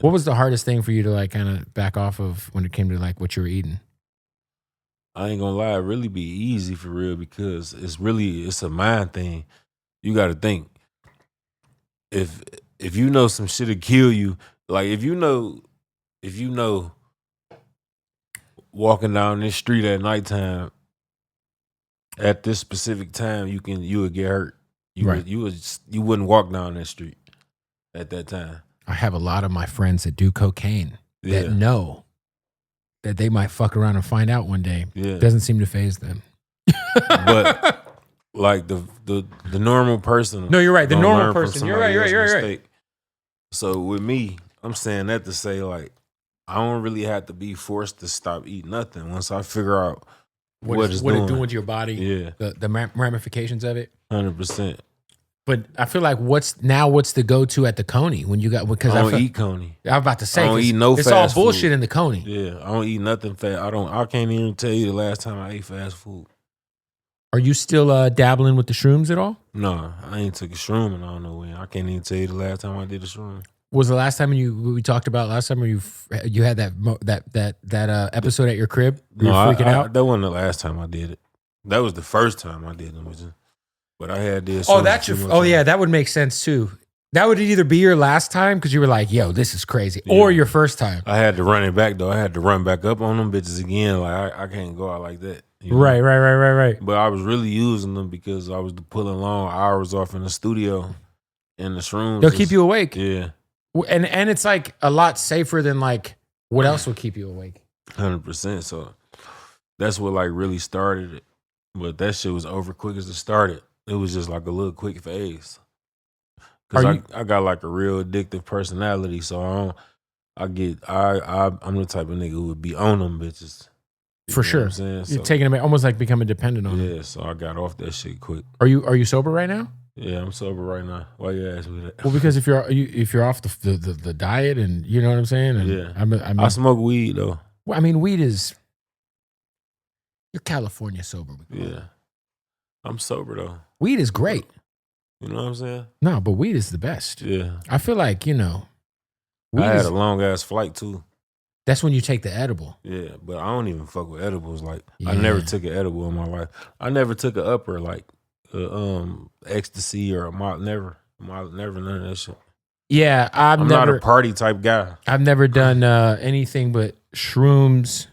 What was the hardest thing for you to like kind of back off of when it came to like what you were eating? I ain't gonna lie, it really be easy for real because it's a mind thing. You got to think if you know some shit'll kill you, like if you know walking down this street at nighttime at this specific time you would get hurt. You wouldn't walk down that street at that time. I have a lot of my friends that do cocaine that know that they might fuck around and find out one day. Yeah. Doesn't seem to faze them. But like the normal person. No, you're right. The normal person. You're right. So with me, I'm saying that to say like I don't really have to be forced to stop eating nothing once I figure out what it's doing to your body. Yeah. The ramifications of it. 100%. But I feel like what's the go-to at the Coney when you got because I don't eat Coney. I was about to say I don't eat no it's fast all bullshit food. in the Coney. Yeah, I don't eat nothing fast. I can't even tell you the last time I ate fast food. Are you still dabbling with the shrooms at all? No, I ain't took a shroom and I don't know when. I can't even tell you the last time I did a shroom. Was the last time we talked about last time where you had that episode at your crib? You were freaking out? That wasn't the last time I did it. That was the first time I did it. But I had this. Oh, that's your. Oh, yeah, that would make sense too. That would either be your last time because you were like, "Yo, this is crazy," or your first time. I had to run it back though. I had to run back up on them bitches again. Like I can't go out like that. You know? Right. But I was really using them because I was pulling long hours off in the studio, and the shrooms. They'll keep you awake. Yeah, and it's like a lot safer than like what else will keep you awake. 100%. So that's what like really started it. But that shit was over quick as it started. It was just like a little quick phase. Cause I got like a real addictive personality, so I'm the type of nigga who would be on them bitches. For sure. You're taking them almost like becoming dependent on them. Yeah, so I got off that shit quick. Are you sober right now? Yeah, I'm sober right now. Why you ask me that? Well, because if you're off the diet and you know what I'm saying? And yeah. I smoke weed though. Well, I mean, weed is you're California sober. Yeah. I'm sober though. Weed is great. You know what I'm saying? No, but weed is the best. Yeah. I feel like, weed I had a long ass flight too. That's when you take the edible. Yeah, but I don't even fuck with edibles. Like I never took an edible in my life. I never took an upper like ecstasy or never none of that shit. Yeah, I'm not a party type guy. I've never done anything but shrooms,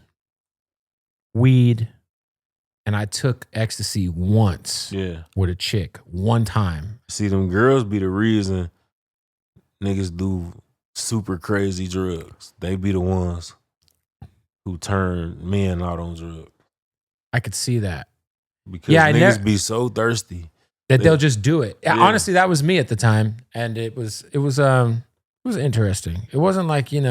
weed, and I took ecstasy once. Yeah, with a chick one time. See, them girls be the reason niggas do super crazy drugs. They be the ones who turn men out on drugs. I could see that. Because niggas be so thirsty that they'll just do it. Yeah. Honestly, that was me at the time, and it was interesting. It wasn't like it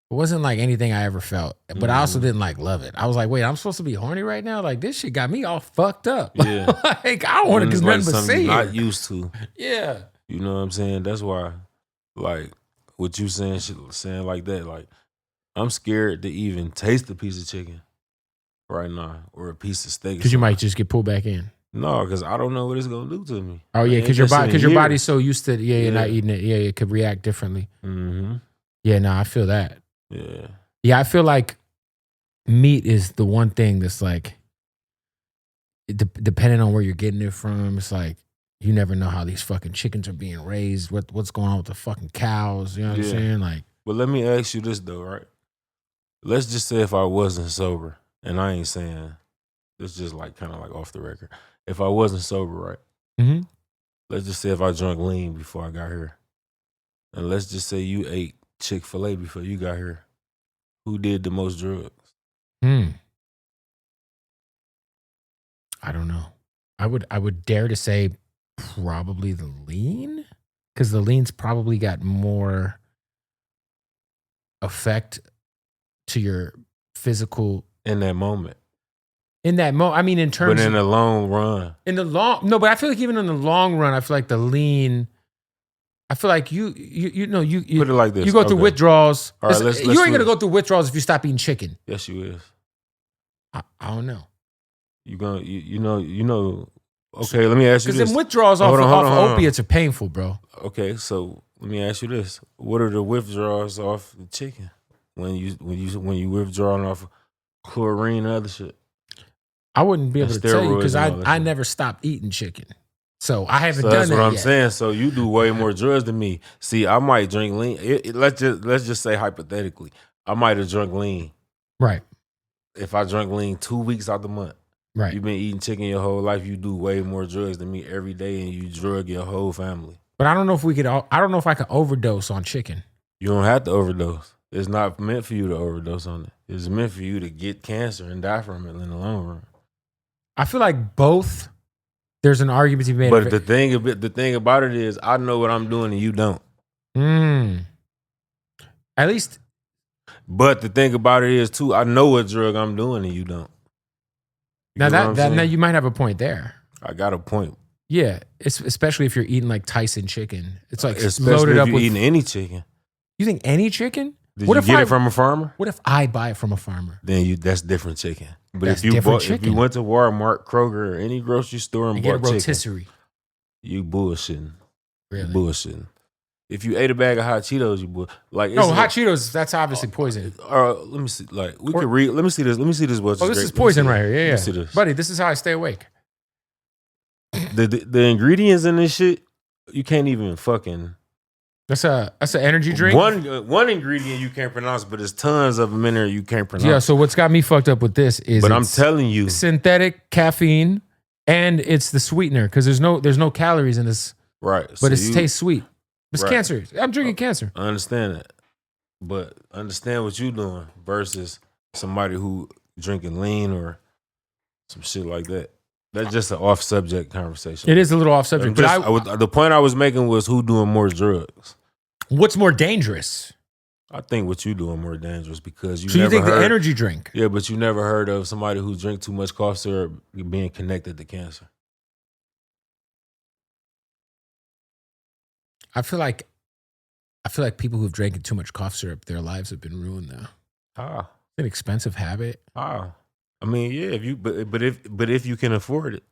wasn't like anything I ever felt, but I also didn't like love it. I was like, wait, I'm supposed to be horny right now? Like this shit got me all fucked up. Yeah, like I don't want to do nothing but see. Not used to. Yeah, you know what I'm saying. That's why, like, what you saying like that. Like, I'm scared to even taste a piece of chicken right now or a piece of steak. Because you might just get pulled back in. No, because I don't know what it's gonna do to me. Oh yeah, because your body's so used to you're not eating it. Yeah, it could react differently. Mm-hmm. Yeah, no, I feel that. Yeah. Yeah, I feel like meat is the one thing that's like, depending on where you're getting it from, it's like you never know how these fucking chickens are being raised. What's going on with the fucking cows? You know what I'm saying? Like, but let me ask you this though, right? Let's just say if I wasn't sober, and I ain't saying it's just like kind of like off the record. If I wasn't sober, right? Mm-hmm. Let's just say if I drank lean before I got here, and let's just say you ate Chick-fil-A before you got here. Who did the most drugs? I don't know. I would dare to say probably the lean, because the lean's probably got more effect to your physical in that moment. I mean, in terms, but in the long run, but I feel like even in the long run, I feel like the lean. I feel like you put it like this. You go through withdrawals. All right, let's you ain't gonna go through withdrawals if you stop eating chicken. Yes, you is. I don't know. You know, Okay, let me ask you this. Because them withdrawals off opiates are painful, bro. Okay, so let me ask you this: what are the withdrawals off the chicken when you withdrawing off chlorine and other shit? I wouldn't be able to tell you because I never stopped eating chicken, so I haven't done that yet. That's what I'm saying. So you do way more drugs than me. See, I might drink lean. Let's just say hypothetically, I might have drunk lean. Right. If I drank lean 2 weeks out the month. Right. You've been eating chicken your whole life. You do way more drugs than me every day, and you drug your whole family. But I don't know if I don't know if I can overdose on chicken. You don't have to overdose. It's not meant for you to overdose on it. It's meant for you to get cancer and die from it in the long run. I feel like both. There's an argument to be made. But the thing about it is, I know what I'm doing and you don't. At least. But the thing about it is too, I know what drug I'm doing and you don't. Now now you might have a point there. I got a point. Yeah, especially if you're eating like Tyson chicken. It's like especially loaded up with eating any chicken. You think any chicken? Did you get it from a farmer? What if I buy it from a farmer? Then that's different chicken. But if you went to Walmart, Kroger, or any grocery store and bought get a rotisserie, chicken, you bullshitting. Really? Bullshitting. If you ate a bag of hot Cheetos, you like hot Cheetos. That's obviously poison. Let me see. Like we could read. Let me see this. Let me see this. This is poison right here. Yeah, yeah. See this. Buddy, this is how I stay awake. The ingredients in this shit, you can't even fucking. That's an energy drink. One ingredient you can't pronounce, but there's tons of them in there you can't pronounce. Yeah. So what's got me fucked up with this is, but I'm telling you, synthetic caffeine, and it's the sweetener because there's no calories in this. Right. But it tastes sweet. It's cancer. I'm drinking cancer. I understand that, but understand what you're doing versus somebody who drinking lean or some shit like that. That's just an off-subject conversation. It is a little off-subject. But the point I was making was who doing more drugs. What's more dangerous? I think what you doing more dangerous because you. So you think the energy drink? Yeah, but you never heard of somebody who drink too much cough syrup being connected to cancer. I feel like people who've drank too much cough syrup, their lives have been ruined though. It's an expensive habit. I mean, yeah, if you can afford it.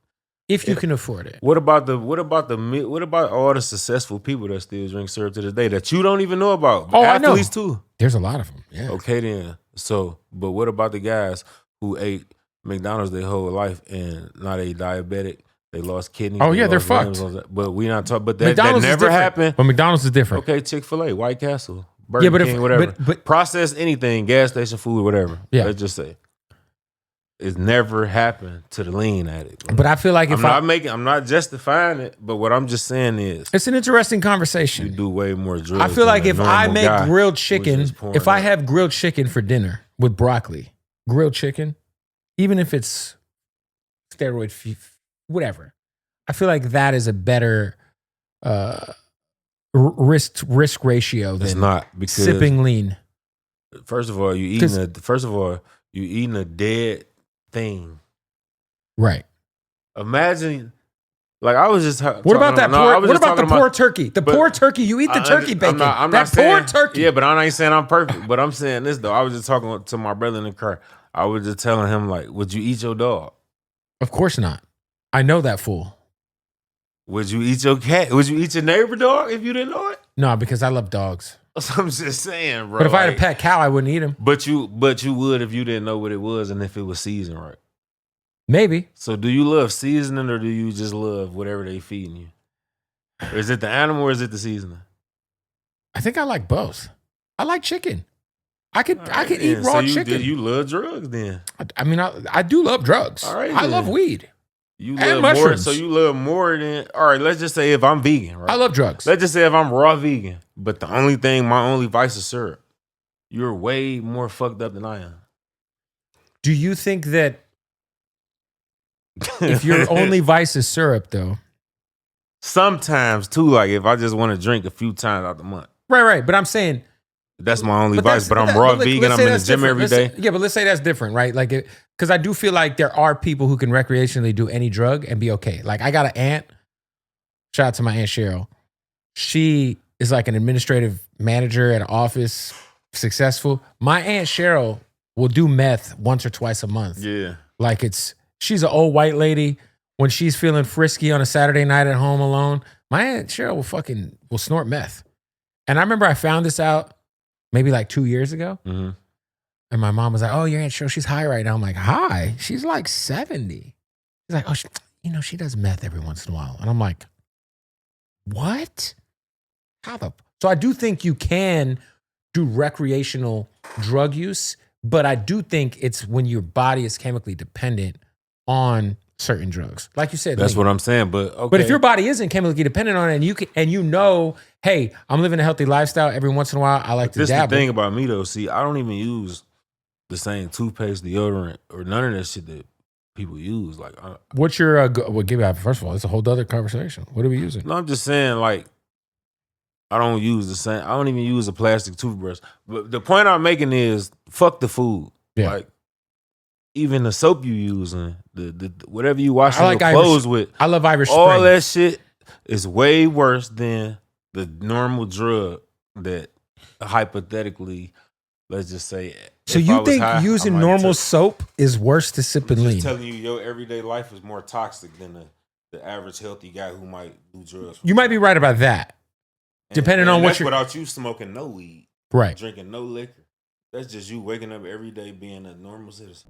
If you can afford it. What about all the successful people that still drink syrup to this day that you don't even know about? Oh, athletes I know. Too. There's a lot of them. Yeah. Okay then. So, but what about the guys who ate McDonald's their whole life and now they diabetic? They lost kidneys. Oh yeah, they're fucked. But we not talking. But that never happened. But McDonald's is different. Okay, Chick-fil-A, White Castle, Burger King, whatever. But process anything, gas station food, whatever. Yeah. Let's just say it's never happened to the lean addict. But I feel like I'm not justifying it. But what I'm just saying is, it's an interesting conversation. You do way more drugs. I feel like if I make grilled chicken, if I have grilled chicken for dinner with broccoli, grilled chicken, even if it's steroid, whatever, I feel like that is a better risk ratio than not because sipping lean. First of all, you eating a dead thing. Right. Imagine, like I was just. What about that? What about the poor turkey? The poor turkey. You eat the turkey bacon. I'm that not saying, poor turkey. Yeah, but I ain't saying I'm perfect. But I'm saying this though. I was just talking to my brother in the car. I was just telling him like, would you eat your dog? Of course not. I know that fool. Would you eat your cat? Would you eat your neighbor dog if you didn't know it? No, because I love dogs. I'm just saying, bro. But if I had a pet cow, I wouldn't eat him. But you would if you didn't know what it was and if it was seasoned right. Maybe. So do you love seasoning or do you just love whatever they feeding you? Or is it the animal or is it the seasoning? I think I like both. I like chicken. I could eat raw chicken. You love drugs then? I mean, I do love drugs. All right, I love weed. You love more, so you love more than. All right, let's just say if I'm vegan, right? I love drugs. Let's just say if I'm raw vegan, but my only vice is syrup. You're way more fucked up than I am. Do you think that if your only vice is syrup, though? Sometimes too, like if I just want to drink a few times out the month. Right. But I'm saying that's my only vice. But I'm raw vegan. I'm in the gym every day. Yeah, but let's say that's different, right? Like, because I do feel like there are people who can recreationally do any drug and be okay. Like, I got an aunt. Shout out to my aunt Cheryl. She is like an administrative manager at an office, successful. My aunt Cheryl will do meth once or twice a month. Yeah, like she's an old white lady. when she's feeling frisky on a Saturday night at home alone, my Aunt Cheryl will snort meth. And I remember I found this out maybe like 2 years ago. Mm-hmm. And my mom was like, oh, your Aunt Cheryl, she's high right now. I'm like, high? She's like 70. She's like, oh, she does meth every once in a while. And I'm like, what? So I do think you can do recreational drug use, but I do think it's when your body is chemically dependent on certain drugs. Like you said. That's what I'm saying. But okay. But if your body isn't chemically dependent on it and you know, hey, I'm living a healthy lifestyle every once in a while, I like to dabble. This is the thing about me though. See, I don't even use the same toothpaste, deodorant, or none of that shit that people use. Like, what's your, first of all, it's a whole other conversation. What are we using? No, I'm just saying, like, I don't use the same. I don't even use a plastic toothbrush. But the point I'm making is, fuck the food. Yeah. Like, even the soap you using, the whatever you wash your clothes with. I love Irish Spring. All that shit is way worse than the normal drug that hypothetically, let's just say. So you think using normal soap is worse to sip and lean? I'm telling you, your everyday life is more toxic than the average healthy guy who might do drugs. You might be right about that. Depending on what you're... without you smoking no weed. Right. Drinking no liquor. That's just you waking up every day being a normal citizen.